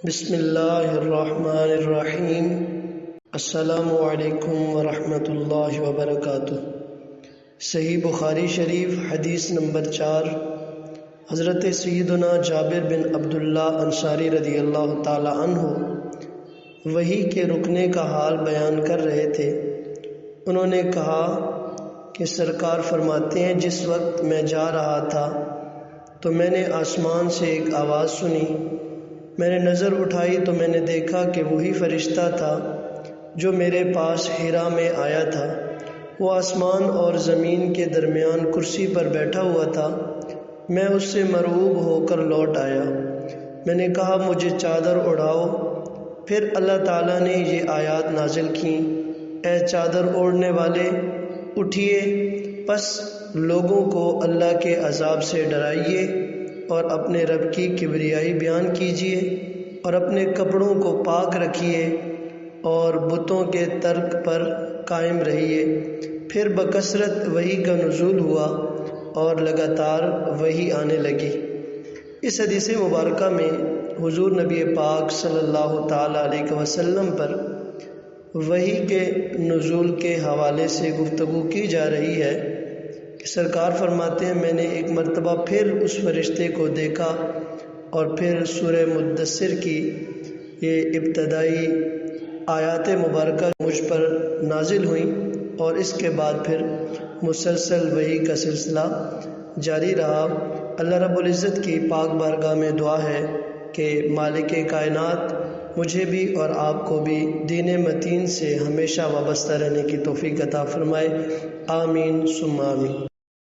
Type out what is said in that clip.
بسم اللہ الرحمن الرحیم۔ السلام علیکم ورحمۃ اللہ وبرکاتہ۔ صحیح بخاری شریف حدیث نمبر 4۔ حضرت سیدنا جابر بن عبداللہ انصاری رضی اللہ تعالی عنہ وحی کے رکنے کا حال بیان کر رہے تھے۔ انہوں نے کہا کہ سرکار فرماتے ہیں، جس وقت میں جا رہا تھا تو میں نے آسمان سے ایک آواز سنی۔ میں نے نظر اٹھائی تو میں نے دیکھا کہ وہی فرشتہ تھا جو میرے پاس حرا میں آیا تھا۔ وہ آسمان اور زمین کے درمیان کرسی پر بیٹھا ہوا تھا۔ میں اس سے مرعوب ہو کر لوٹ آیا۔ میں نے کہا، مجھے چادر اڑاؤ۔ پھر اللہ تعالیٰ نے یہ آیات نازل کیں، اے چادر اوڑھنے والے، اٹھیے، پس لوگوں کو اللہ کے عذاب سے ڈرائیے اور اپنے رب کی کبریائی بیان کیجیے اور اپنے کپڑوں کو پاک رکھیے اور بتوں کے ترک پر قائم رہیے۔ پھر بکثرت وحی کا نزول ہوا اور لگاتار وحی آنے لگی۔ اس حدیث مبارکہ میں حضور نبی پاک صلی اللہ تعالیٰ علیہ وسلم پر وحی کے نزول کے حوالے سے گفتگو کی جا رہی ہے کہ سرکار فرماتے ہیں، میں نے ایک مرتبہ پھر اس فرشتے کو دیکھا اور پھر سورہ مدثر کی یہ ابتدائی آیات مبارکہ مجھ پر نازل ہوئیں اور اس کے بعد پھر مسلسل وحی کا سلسلہ جاری رہا۔ اللہ رب العزت کی پاک بارگاہ میں دعا ہے کہ مالک کائنات مجھے بھی اور آپ کو بھی دین متین سے ہمیشہ وابستہ رہنے کی توفیق عطا فرمائے۔ آمین ثم آمین۔